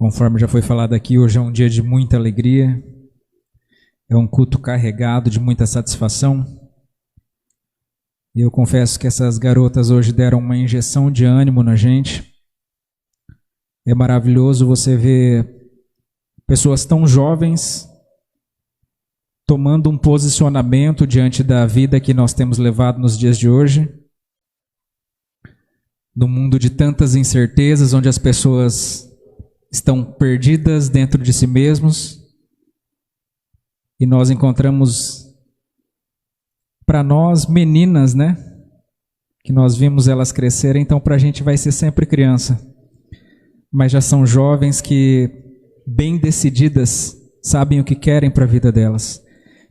Conforme já foi falado aqui, hoje é um dia de muita alegria, é um culto carregado de muita satisfação. E eu confesso que essas garotas hoje deram uma injeção de ânimo na gente. É maravilhoso você ver pessoas tão jovens tomando um posicionamento diante da vida que nós temos levado nos dias de hoje. No mundo de tantas incertezas, onde as pessoas estão perdidas dentro de si mesmos, e nós encontramos para nós meninas, né? Que nós vimos elas crescerem, então para a gente vai ser sempre criança. Mas já são jovens que, bem decididas, sabem o que querem para a vida delas.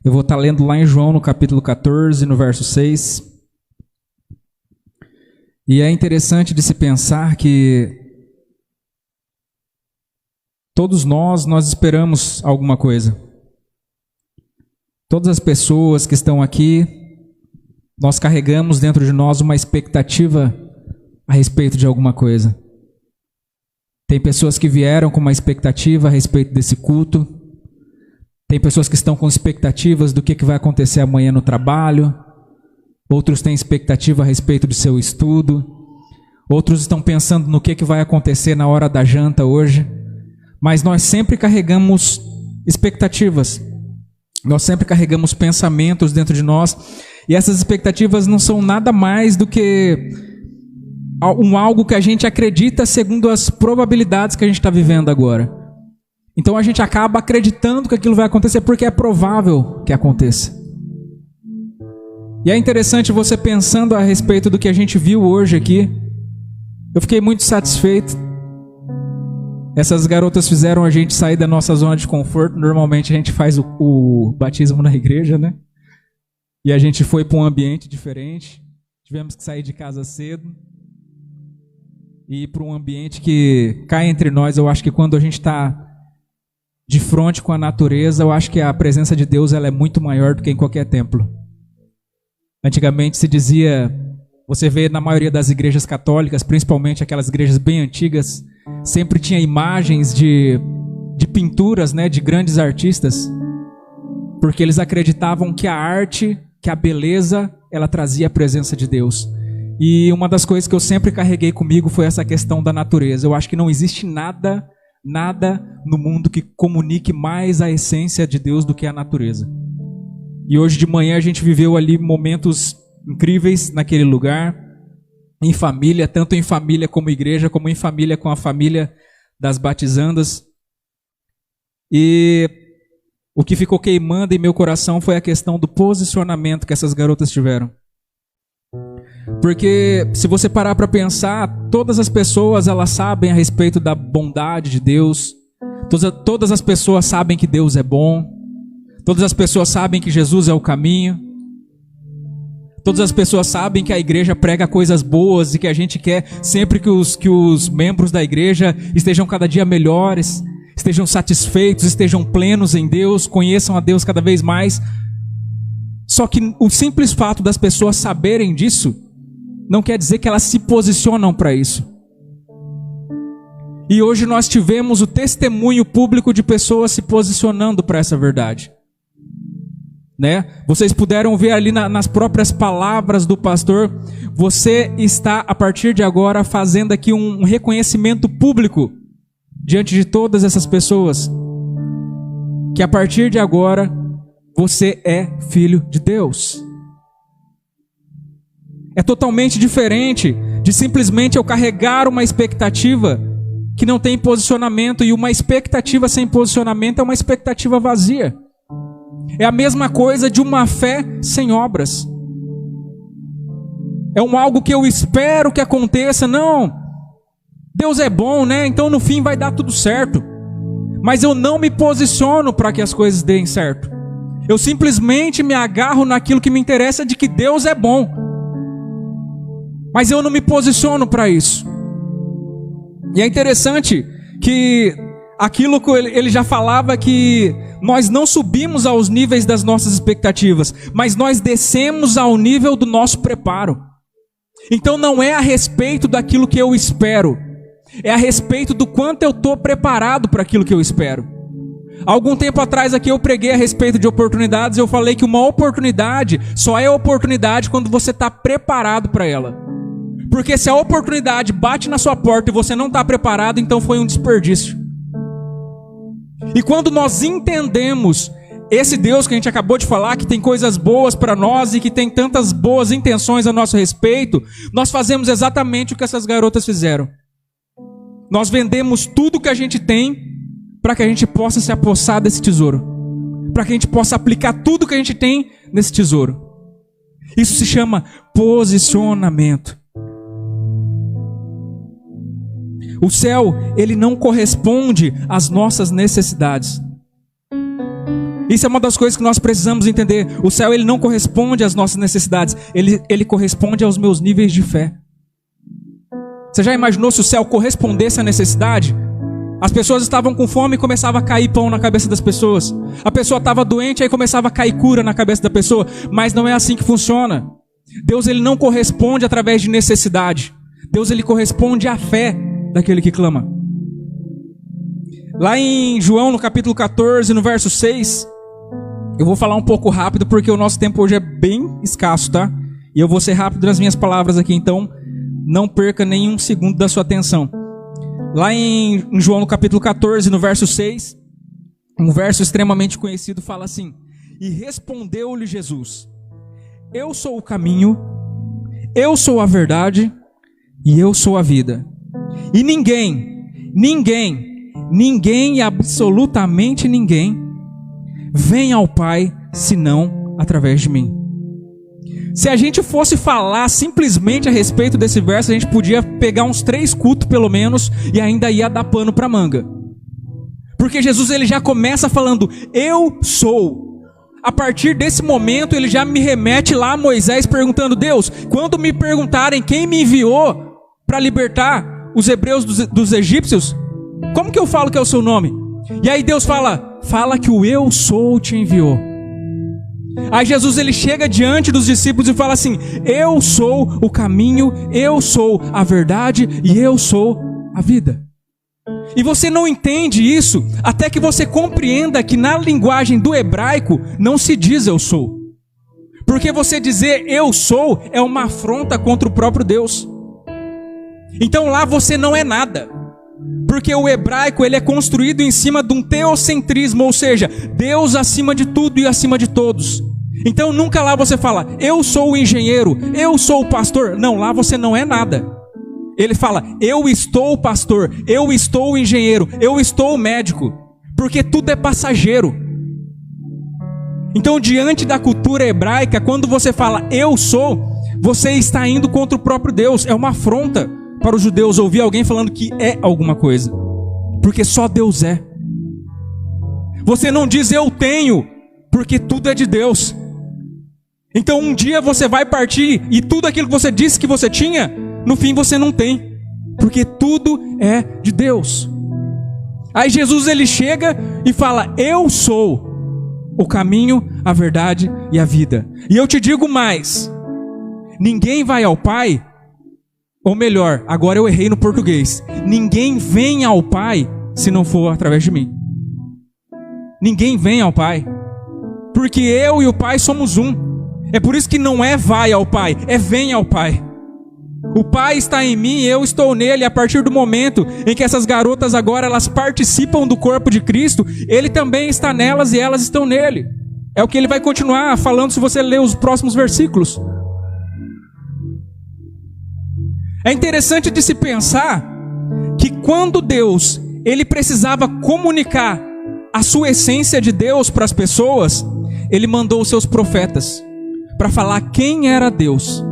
Eu vou estar lendo lá em João, no capítulo 14, no verso 6. E é interessante de se pensar que todos nós esperamos alguma coisa. Todas as pessoas que estão aqui, nós carregamos dentro de nós uma expectativa a respeito de alguma coisa. Tem pessoas que vieram com uma expectativa a respeito desse culto. Tem pessoas que estão com expectativas do que vai acontecer amanhã no trabalho. Outros têm expectativa a respeito do seu estudo. Outros estão pensando no que vai acontecer na hora da janta hoje. Mas nós sempre carregamos expectativas. Nós sempre carregamos pensamentos dentro de nós. E essas expectativas não são nada mais do que algo que a gente acredita segundo as probabilidades que a gente está vivendo agora. Então a gente acaba acreditando que aquilo vai acontecer porque é provável que aconteça. E é interessante você pensando a respeito do que a gente viu hoje aqui. Eu fiquei muito satisfeito. Essas garotas fizeram a gente sair da nossa zona de conforto. Normalmente a gente faz o batismo na igreja, né? E a gente foi para um ambiente diferente. Tivemos que sair de casa cedo e ir para um ambiente que cá entre nós. Eu acho que quando a gente está de frente com a natureza, eu acho que a presença de Deus ela é muito maior do que em qualquer templo. Antigamente se dizia, você vê na maioria das igrejas católicas, principalmente aquelas igrejas bem antigas, sempre tinha imagens de pinturas, né, de grandes artistas, porque eles acreditavam que a arte, que a beleza, ela trazia a presença de Deus. E uma das coisas que eu sempre carreguei comigo foi essa questão da natureza. Eu acho que não existe nada no mundo que comunique mais a essência de Deus do que a natureza. E hoje de manhã a gente viveu ali momentos incríveis naquele lugar, em família, tanto em família como igreja, como em família com a família das batizandas. E o que ficou queimando em meu coração foi a questão do posicionamento que essas garotas tiveram. Porque se você parar para pensar, todas as pessoas elas sabem a respeito da bondade de Deus. Todas as pessoas sabem que Deus é bom. Todas as pessoas sabem que Jesus é o caminho. Todas as pessoas sabem que a igreja prega coisas boas e que a gente quer sempre que os membros da igreja estejam cada dia melhores, estejam satisfeitos, estejam plenos em Deus, conheçam a Deus cada vez mais. Só que o simples fato das pessoas saberem disso não quer dizer que elas se posicionam para isso. E hoje nós tivemos o testemunho público de pessoas se posicionando para essa verdade. Né? Vocês puderam ver ali nas próprias palavras do pastor, você está a partir de agora fazendo aqui um reconhecimento público diante de todas essas pessoas, que a partir de agora você é filho de Deus. É totalmente diferente de simplesmente eu carregar uma expectativa que não tem posicionamento, e uma expectativa sem posicionamento é uma expectativa vazia. É a mesma coisa de uma fé sem obras. É algo que eu espero que aconteça. Não, Deus é bom, né? Então no fim vai dar tudo certo. Mas eu não me posiciono para que as coisas deem certo. Eu simplesmente me agarro naquilo que me interessa de que Deus é bom. Mas eu não me posiciono para isso. E é interessante que aquilo que ele já falava, que nós não subimos aos níveis das nossas expectativas, mas nós descemos ao nível do nosso preparo. Então não é a respeito daquilo que eu espero, É a respeito do quanto eu estou preparado para aquilo que eu espero. Algum tempo atrás aqui eu preguei a respeito de oportunidades. Eu falei que uma oportunidade só é oportunidade quando você está preparado para ela. Porque se a oportunidade bate na sua porta e você não está preparado, então foi um desperdício. E quando nós entendemos esse Deus que a gente acabou de falar, que tem coisas boas para nós e que tem tantas boas intenções a nosso respeito, nós fazemos exatamente o que essas garotas fizeram. Nós vendemos tudo que a gente tem para que a gente possa se apossar desse tesouro. Para que a gente possa aplicar tudo que a gente tem nesse tesouro. Isso se chama posicionamento. O céu, ele não corresponde às nossas necessidades. Isso é uma das coisas que nós precisamos entender. O céu, ele não corresponde às nossas necessidades. Ele corresponde aos meus níveis de fé. Você já imaginou se o céu correspondesse à necessidade? As pessoas estavam com fome e começava a cair pão na cabeça das pessoas. A pessoa estava doente, aí começava a cair cura na cabeça da pessoa. Mas não é assim que funciona. Deus, ele não corresponde através de necessidade. Deus, ele corresponde à fé daquele que clama. Lá em João, no capítulo 14, no verso 6, eu vou falar um pouco rápido porque o nosso tempo hoje é bem escasso, tá? E eu vou ser rápido nas minhas palavras aqui, então não perca nenhum segundo da sua atenção. Lá em João, no capítulo 14, no verso 6, um verso extremamente conhecido fala assim: E respondeu-lhe Jesus: Eu sou o caminho, eu sou a verdade e eu sou a vida. E ninguém, absolutamente ninguém, vem ao Pai senão através de mim. Se a gente fosse falar simplesmente a respeito desse verso, a gente podia pegar uns 3 cultos pelo menos e ainda ia dar pano para manga. Porque Jesus, ele já começa falando, eu sou. A partir desse momento ele já me remete lá a Moisés perguntando, Deus, quando me perguntarem quem me enviou para libertar os hebreus dos egípcios, como que eu falo que é o seu nome? E aí Deus fala que o eu sou te enviou. Aí Jesus, ele chega diante dos discípulos e fala assim, eu sou o caminho, eu sou a verdade e eu sou a vida. E você não entende isso até que você compreenda que na linguagem do hebraico não se diz eu sou. Porque você dizer eu sou é uma afronta contra o próprio Deus. Então lá você não é nada. Porque o hebraico, ele é construído em cima de um teocentrismo, ou seja, Deus acima de tudo e acima de todos. Então nunca lá você fala, eu sou o engenheiro, eu sou o pastor. Não, lá você não é nada. Ele fala, eu estou o pastor, eu estou o engenheiro, eu estou o médico. Porque tudo é passageiro. Então diante da cultura hebraica, quando você fala, eu sou, você está indo contra o próprio Deus. É uma afronta para os judeus ouvir alguém falando que é alguma coisa. Porque só Deus é. Você não diz eu tenho, porque tudo é de Deus. Então um dia você vai partir e tudo aquilo que você disse que você tinha, no fim você não tem. Porque tudo é de Deus. Aí Jesus, ele chega e fala, eu sou o caminho, a verdade e a vida. E eu te digo mais, ninguém vai ao Pai, ou melhor, agora eu errei no português. Ninguém vem ao Pai se não for através de mim. Ninguém vem ao Pai. Porque eu e o Pai somos um. É por isso que não é vai ao Pai, é vem ao Pai. O Pai está em mim, eu estou nele. A partir do momento em que essas garotas agora elas participam do corpo de Cristo, Ele também está nelas e elas estão nele. É o que Ele vai continuar falando se você ler os próximos versículos. É interessante de se pensar que quando Deus, ele precisava comunicar a sua essência de Deus para as pessoas, ele mandou os seus profetas para falar quem era Deus.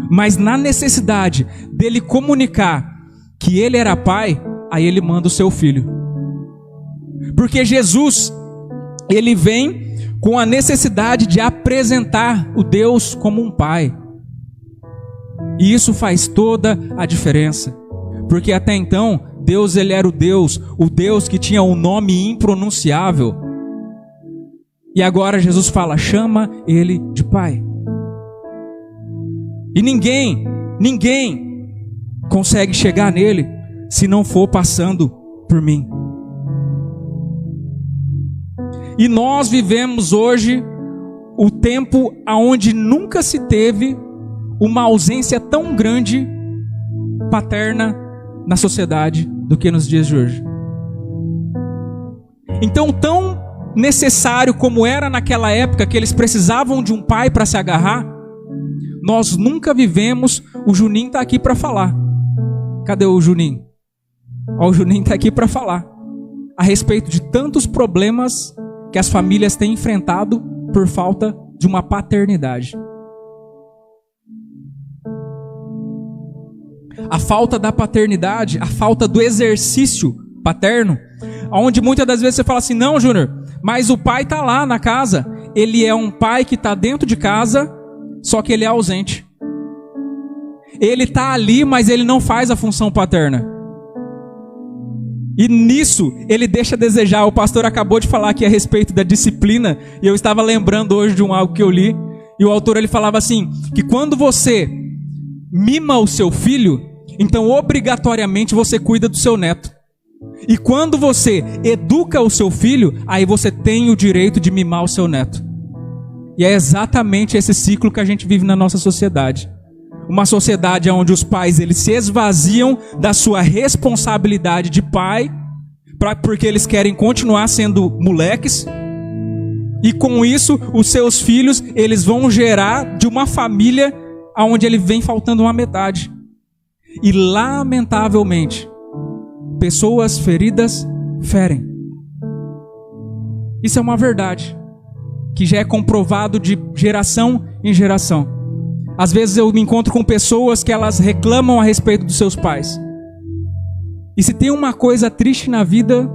Mas na necessidade dele comunicar que ele era Pai, aí ele manda o seu Filho. Porque Jesus, ele vem com a necessidade de apresentar o Deus como um Pai. E isso faz toda a diferença. Porque até então, Deus, ele era o Deus que tinha um nome impronunciável. E agora Jesus fala, chama ele de Pai. E ninguém consegue chegar nele se não for passando por mim. E nós vivemos hoje o tempo onde nunca se teve uma ausência tão grande paterna na sociedade do que nos dias de hoje. Então, tão necessário como era naquela época que eles precisavam de um pai para se agarrar, nós nunca vivemos. O Juninho está aqui para falar. Cadê o Juninho? Ó, o Juninho está aqui para falar a respeito de tantos problemas que as famílias têm enfrentado por falta de uma paternidade. A falta da paternidade, a falta do exercício paterno, onde muitas das vezes você fala assim, não, Júnior, mas o pai está lá na casa, ele é um pai que está dentro de casa, só que ele é ausente. Ele está ali, mas ele não faz a função paterna. E nisso, ele deixa a desejar. O pastor acabou de falar aqui a respeito da disciplina, e eu estava lembrando hoje de algo que eu li, e o autor ele falava assim, que quando você mima o seu filho, então obrigatoriamente você cuida do seu neto. E quando você educa o seu filho, aí você tem o direito de mimar o seu neto. E é exatamente esse ciclo que a gente vive na nossa sociedade. Uma sociedade onde os pais eles se esvaziam da sua responsabilidade de pai, porque eles querem continuar sendo moleques. E com isso, os seus filhos eles vão gerar de uma família onde ele vem faltando uma metade. E lamentavelmente, pessoas feridas ferem. Isso é uma verdade que já é comprovado de geração em geração. Às vezes eu me encontro com pessoas que elas reclamam a respeito dos seus pais. E se tem uma coisa triste na vida,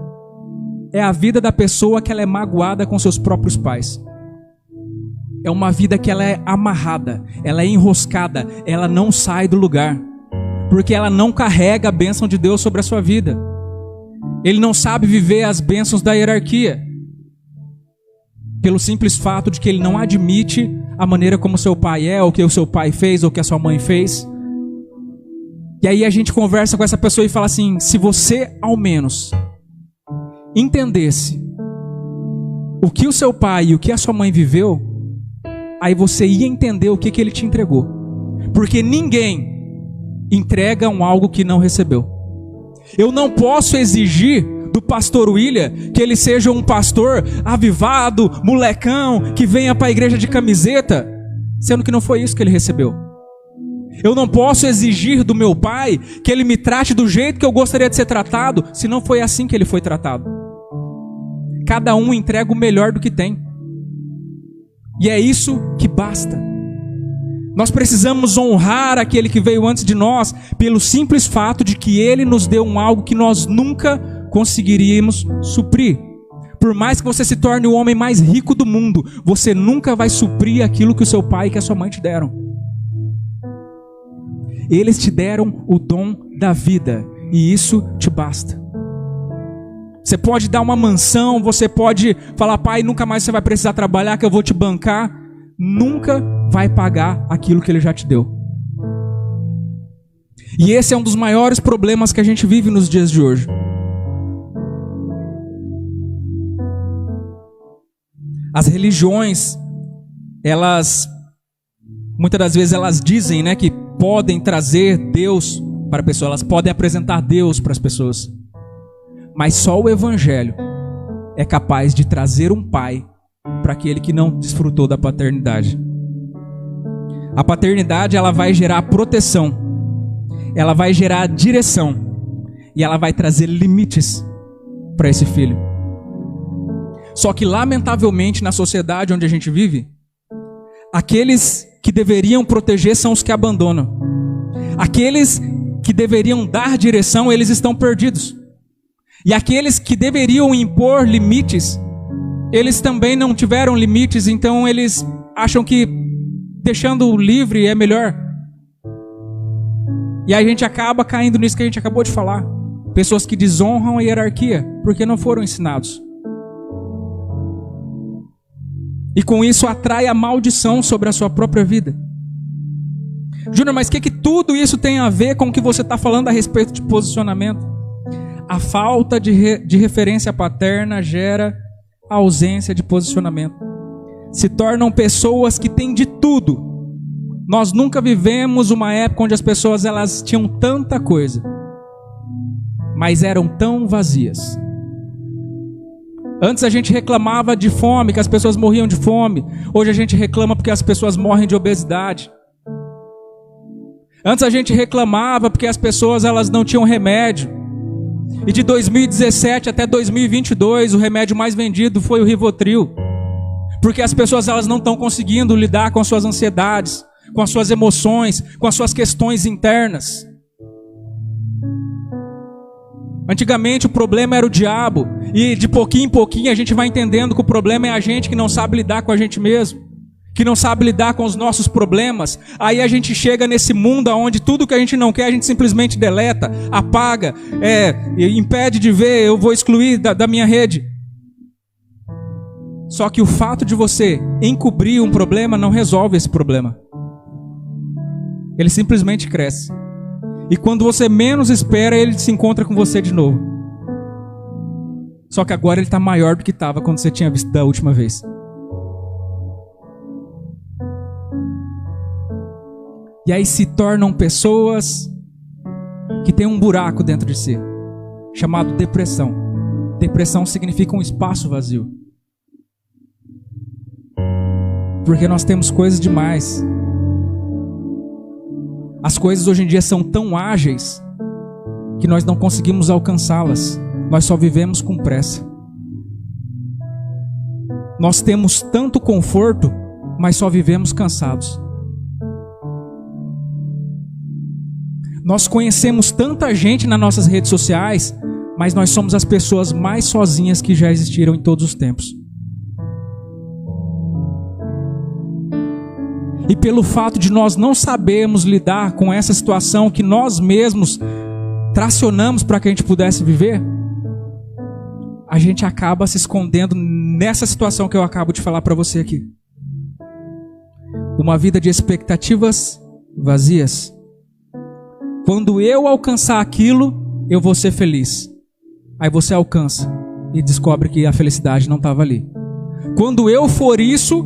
é a vida da pessoa que ela é magoada com seus próprios pais. É uma vida que ela é amarrada, ela é enroscada, ela não sai do lugar. Porque ela não carrega a bênção de Deus sobre a sua vida. Ele não sabe viver as bênçãos da hierarquia. Pelo simples fato de que ele não admite a maneira como seu pai é, ou que o seu pai fez, ou que a sua mãe fez. E aí a gente conversa com essa pessoa e fala assim, se você ao menos entendesse o que o seu pai e o que a sua mãe viveu, aí você ia entender o que ele te entregou. Porque ninguém entrega algo que não recebeu. Eu não posso exigir do pastor William que ele seja um pastor avivado, molecão, que venha para a igreja de camiseta, sendo que não foi isso que ele recebeu. Eu não posso exigir do meu pai que ele me trate do jeito que eu gostaria de ser tratado, se não foi assim que ele foi tratado. Cada um entrega o melhor do que tem. E é isso que basta. Nós precisamos honrar aquele que veio antes de nós, pelo simples fato de que ele nos deu algo que nós nunca conseguiríamos suprir. Por mais que você se torne o homem mais rico do mundo, você nunca vai suprir aquilo que o seu pai e que a sua mãe te deram. Eles te deram o dom da vida, e isso te basta. Você pode dar uma mansão, você pode falar, pai, nunca mais você vai precisar trabalhar, que eu vou te bancar. Nunca vai pagar aquilo que ele já te deu. E esse é um dos maiores problemas que a gente vive nos dias de hoje. As religiões, elas, muitas das vezes elas dizem, né, que podem trazer Deus para a pessoa, elas podem apresentar Deus para as pessoas. Mas só o Evangelho é capaz de trazer um pai para aquele que não desfrutou da paternidade. A paternidade, ela vai gerar proteção, ela vai gerar direção, e ela vai trazer limites para esse filho. Só que, lamentavelmente, na sociedade onde a gente vive, aqueles que deveriam proteger são os que abandonam. Aqueles que deveriam dar direção, eles estão perdidos. E aqueles que deveriam impor limites, eles também não tiveram limites, então eles acham que deixando livre é melhor. E a gente acaba caindo nisso que a gente acabou de falar. Pessoas que desonram a hierarquia, porque não foram ensinados. E com isso atrai a maldição sobre a sua própria vida. Júnior, mas o que tudo isso tem a ver com o que você está falando a respeito de posicionamento? A falta de referência paterna gera a ausência de posicionamento. Se tornam pessoas que têm de tudo. Nós nunca vivemos uma época onde as pessoas elas tinham tanta coisa, mas eram tão vazias. Antes a gente reclamava de fome, que as pessoas morriam de fome. Hoje a gente reclama porque as pessoas morrem de obesidade. Antes a gente reclamava porque as pessoas elas não tinham remédio. E de 2017 até 2022 o remédio mais vendido foi o Rivotril. Porque as pessoas elas não estão conseguindo lidar com as suas ansiedades, com as suas emoções, com as suas questões internas. Antigamente o problema era o diabo, e de pouquinho em pouquinho a gente vai entendendo que o problema é a gente que não sabe lidar com a gente mesmo, que não sabe lidar com os nossos problemas. Aí a gente chega nesse mundo onde tudo que a gente não quer a gente simplesmente deleta, apaga, impede de ver, eu vou excluir da minha rede. Só que o fato de você encobrir um problema não resolve esse problema. Ele simplesmente cresce. E quando você menos espera, ele se encontra com você de novo. Só que agora ele está maior do que estava quando você tinha visto da última vez. E aí se tornam pessoas que têm um buraco dentro de si, chamado depressão. Depressão significa um espaço vazio. Porque nós temos coisas demais. As coisas hoje em dia são tão ágeis que nós não conseguimos alcançá-las. Nós só vivemos com pressa. Nós temos tanto conforto, mas só vivemos cansados. Nós conhecemos tanta gente nas nossas redes sociais, mas nós somos as pessoas mais sozinhas que já existiram em todos os tempos. E pelo fato de nós não sabermos lidar com essa situação que nós mesmos tracionamos para que a gente pudesse viver, a gente acaba se escondendo nessa situação que eu acabo de falar para você aqui. Uma vida de expectativas vazias. Quando eu alcançar aquilo, eu vou ser feliz. Aí você alcança e descobre que a felicidade não estava ali. Quando eu for isso,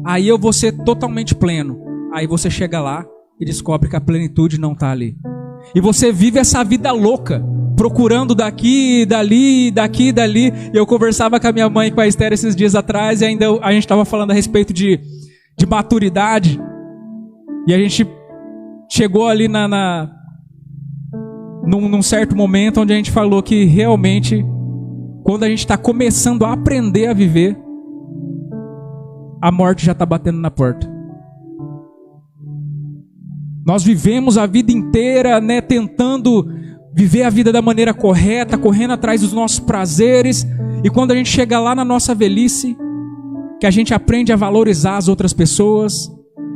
aí eu vou ser totalmente pleno. Aí você chega lá e descobre que a plenitude não está ali. E você vive essa vida louca, procurando daqui, dali, daqui, dali. E eu conversava com a minha mãe e com a Esther esses dias atrás, e ainda a gente estava falando a respeito de maturidade. E a gente chegou ali num certo momento onde a gente falou que realmente, quando a gente está começando a aprender a viver, a morte já está batendo na porta. Nós vivemos a vida inteira, tentando viver a vida da maneira correta, correndo atrás dos nossos prazeres, e quando a gente chega lá na nossa velhice, que a gente aprende a valorizar as outras pessoas,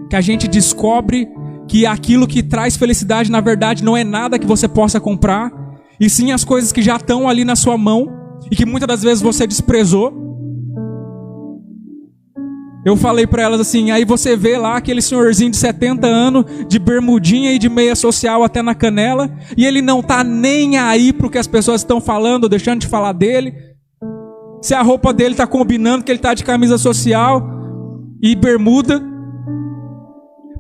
que a gente descobre que aquilo que traz felicidade, na verdade, não é nada que você possa comprar, e sim as coisas que já estão ali na sua mão, e que muitas das vezes você desprezou. Eu falei para elas assim, aí você vê lá aquele senhorzinho de 70 anos, de bermudinha e de meia social até na canela, e ele não tá nem aí pro que as pessoas estão falando, ou deixando de falar dele. Se a roupa dele tá combinando que ele tá de camisa social e bermuda,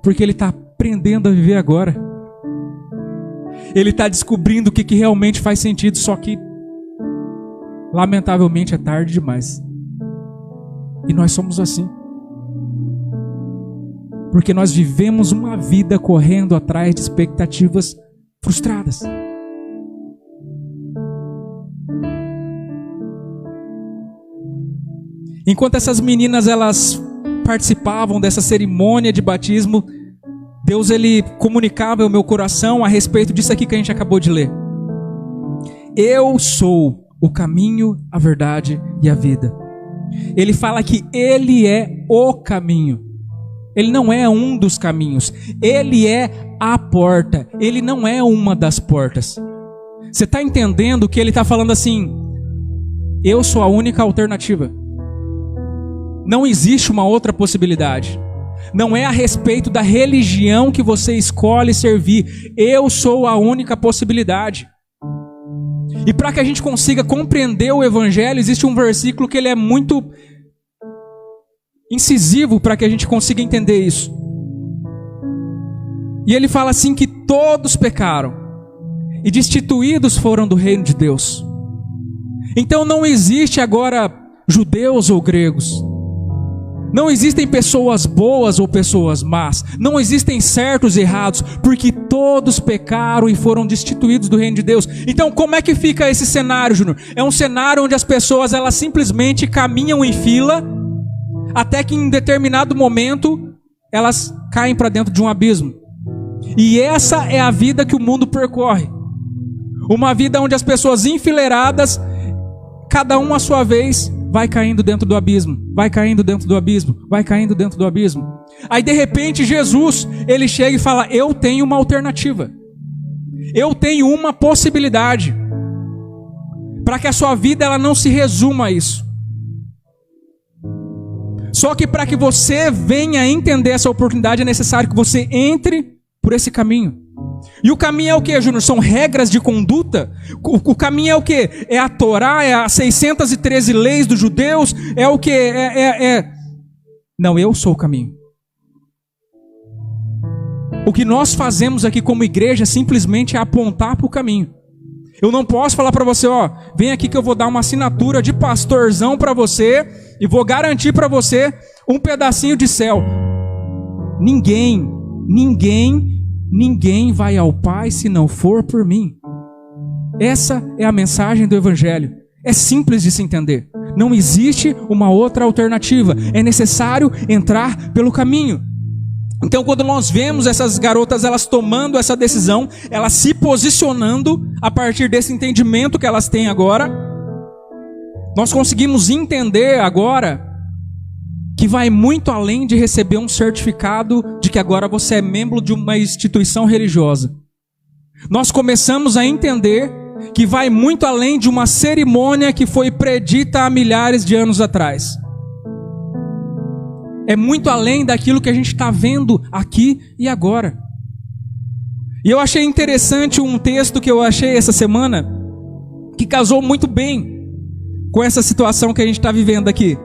porque ele tá aprendendo a viver agora. Ele tá descobrindo o que realmente faz sentido, só que lamentavelmente é tarde demais. E nós somos assim. Porque nós vivemos uma vida correndo atrás de expectativas frustradas. Enquanto essas meninas elas participavam dessa cerimônia de batismo, Deus ele comunicava ao meu coração a respeito disso aqui que a gente acabou de ler. Eu sou o caminho, a verdade e a vida. Ele fala que Ele é o caminho. Ele não é um dos caminhos. Ele é a porta. Ele não é uma das portas. Você está entendendo que ele está falando assim? Eu sou a única alternativa. Não existe uma outra possibilidade. Não é a respeito da religião que você escolhe servir. Eu sou a única possibilidade. E para que a gente consiga compreender o Evangelho, existe um versículo que ele é muito incisivo para que a gente consiga entender isso. E ele fala assim que todos pecaram e destituídos foram do reino de Deus. Então não existe agora judeus ou gregos. Não existem pessoas boas ou pessoas más. Não existem certos e errados, porque todos pecaram e foram destituídos do reino de Deus. Então como é que fica esse cenário, Júnior? É um cenário onde as pessoas elas simplesmente caminham em fila, até que em determinado momento elas caem para dentro de um abismo. E essa é a vida que o mundo percorre. Uma vida onde as pessoas enfileiradas, cada um à sua vez, vai caindo dentro do abismo, vai caindo dentro do abismo, vai caindo dentro do abismo. Aí de repente Jesus, ele chega e fala: eu tenho uma alternativa. Eu tenho uma possibilidade. Para que a sua vida ela não se resuma a isso. Só que para que você venha a entender essa oportunidade, é necessário que você entre por esse caminho. E o caminho é o que, Júnior? São regras de conduta? O caminho é o que? É a Torá? É as 613 leis dos judeus? É o que? Não, eu sou o caminho. O que nós fazemos aqui como igreja simplesmente é apontar para o caminho. Eu não posso falar para você, ó, vem aqui que eu vou dar uma assinatura de pastorzão para você e vou garantir para você um pedacinho de céu. Ninguém vai ao Pai se não for por mim. Essa é a mensagem do Evangelho. É simples de se entender. Não existe uma outra alternativa. É necessário entrar pelo caminho. Então, quando nós vemos essas garotas, elas tomando essa decisão, elas se posicionando a partir desse entendimento que elas têm agora, nós conseguimos entender agora que vai muito além de receber um certificado de que agora você é membro de uma instituição religiosa. Nós começamos a entender que vai muito além de uma cerimônia que foi predita há milhares de anos atrás. É muito além daquilo que a gente está vendo aqui e agora. E eu achei interessante um texto que eu achei essa semana, que casou muito bem com essa situação que a gente está vivendo aqui.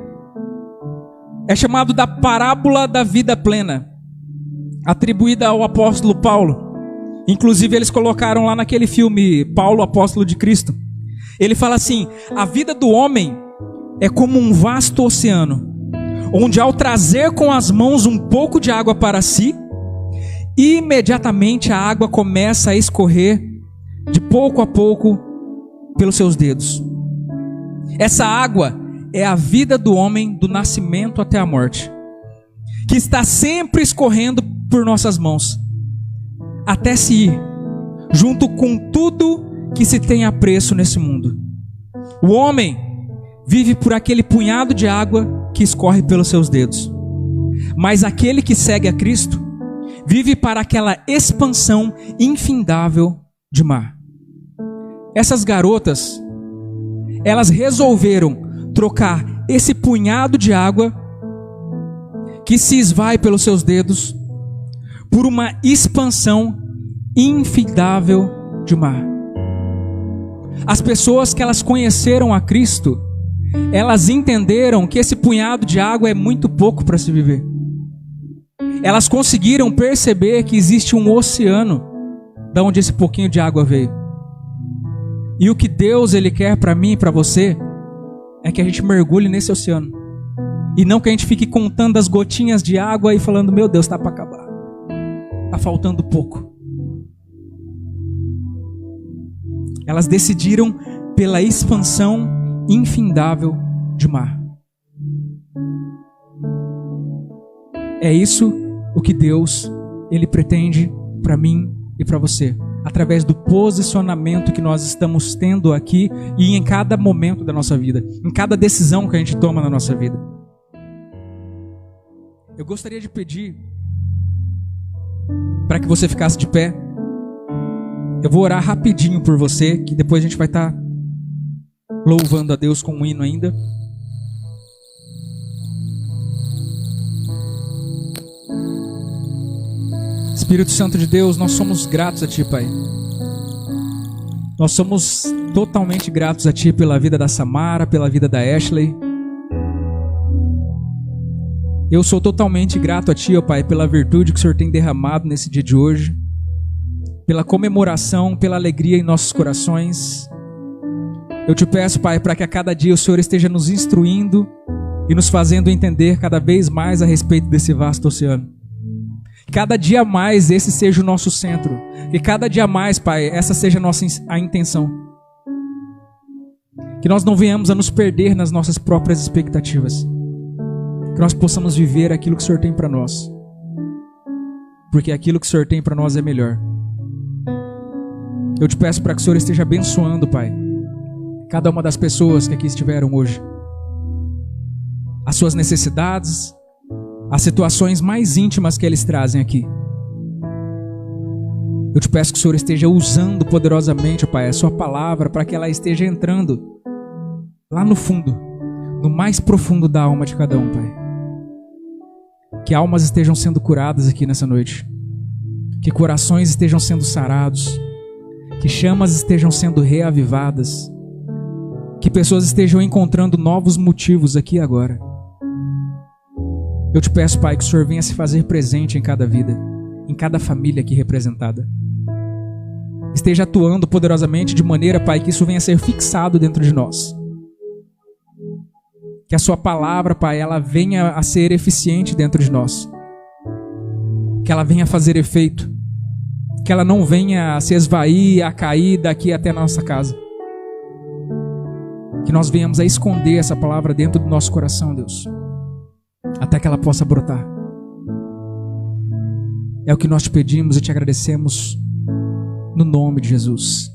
É chamado da parábola da vida plena, atribuída ao apóstolo Paulo. Inclusive eles colocaram lá naquele filme Paulo, apóstolo de Cristo. Ele fala assim: a vida do homem é como um vasto oceano, onde ao trazer com as mãos um pouco de água para si, imediatamente a água começa a escorrer de pouco a pouco pelos seus dedos. Essa água é a vida do homem do nascimento até a morte, que está sempre escorrendo por nossas mãos, até se ir, junto com tudo que se tem apreço nesse mundo. O homem vive por aquele punhado de água que escorre pelos seus dedos, mas aquele que segue a Cristo vive para aquela expansão infindável de mar. Essas garotas, elas resolveram trocar esse punhado de água que se esvai pelos seus dedos por uma expansão infindável de mar. As pessoas que elas conheceram a Cristo, elas entenderam que esse punhado de água é muito pouco para se viver. Elas conseguiram perceber que existe um oceano da onde esse pouquinho de água veio. E o que Deus ele quer para mim e para você é que a gente mergulhe nesse oceano. E não que a gente fique contando as gotinhas de água e falando: meu Deus, está para acabar. Está faltando pouco. Elas decidiram pela expansão infindável de mar. É isso o que Deus ele pretende para mim e para você, através do posicionamento que nós estamos tendo aqui e em cada momento da nossa vida, em cada decisão que a gente toma na nossa vida. Eu gostaria de pedir para que você ficasse de pé. Eu vou orar rapidinho por você, que depois a gente vai estar louvando a Deus com um hino ainda. Espírito Santo de Deus, nós somos gratos a Ti, Pai. Nós somos totalmente gratos a Ti pela vida da Samara, pela vida da Ashley. Eu sou totalmente grato a Ti, ó Pai, pela virtude que o Senhor tem derramado nesse dia de hoje, pela comemoração, pela alegria em nossos corações. Eu te peço, Pai, para que a cada dia o Senhor esteja nos instruindo e nos fazendo entender cada vez mais a respeito desse vasto oceano. Cada dia mais esse seja o nosso centro. Que cada dia mais, Pai, essa seja a intenção. Que nós não venhamos a nos perder nas nossas próprias expectativas. Que nós possamos viver aquilo que o Senhor tem para nós. Porque aquilo que o Senhor tem para nós é melhor. Eu te peço para que o Senhor esteja abençoando, Pai, cada uma das pessoas que aqui estiveram hoje. As suas necessidades, as situações mais íntimas que eles trazem aqui. Eu te peço que o Senhor esteja usando poderosamente, Pai, a sua palavra para que ela esteja entrando lá no fundo, no mais profundo da alma de cada um, Pai. Que almas estejam sendo curadas aqui nessa noite. Que corações estejam sendo sarados. Que chamas estejam sendo reavivadas. Que pessoas estejam encontrando novos motivos aqui e agora. Eu te peço, Pai, que o Senhor venha se fazer presente em cada vida, em cada família aqui representada. Esteja atuando poderosamente de maneira, Pai, que isso venha a ser fixado dentro de nós. Que a sua palavra, Pai, ela venha a ser eficiente dentro de nós. Que ela venha a fazer efeito. Que ela não venha a se esvair, a cair daqui até a nossa casa. Que nós venhamos a esconder essa palavra dentro do nosso coração, Deus, até que ela possa brotar. É o que nós te pedimos e te agradecemos no nome de Jesus.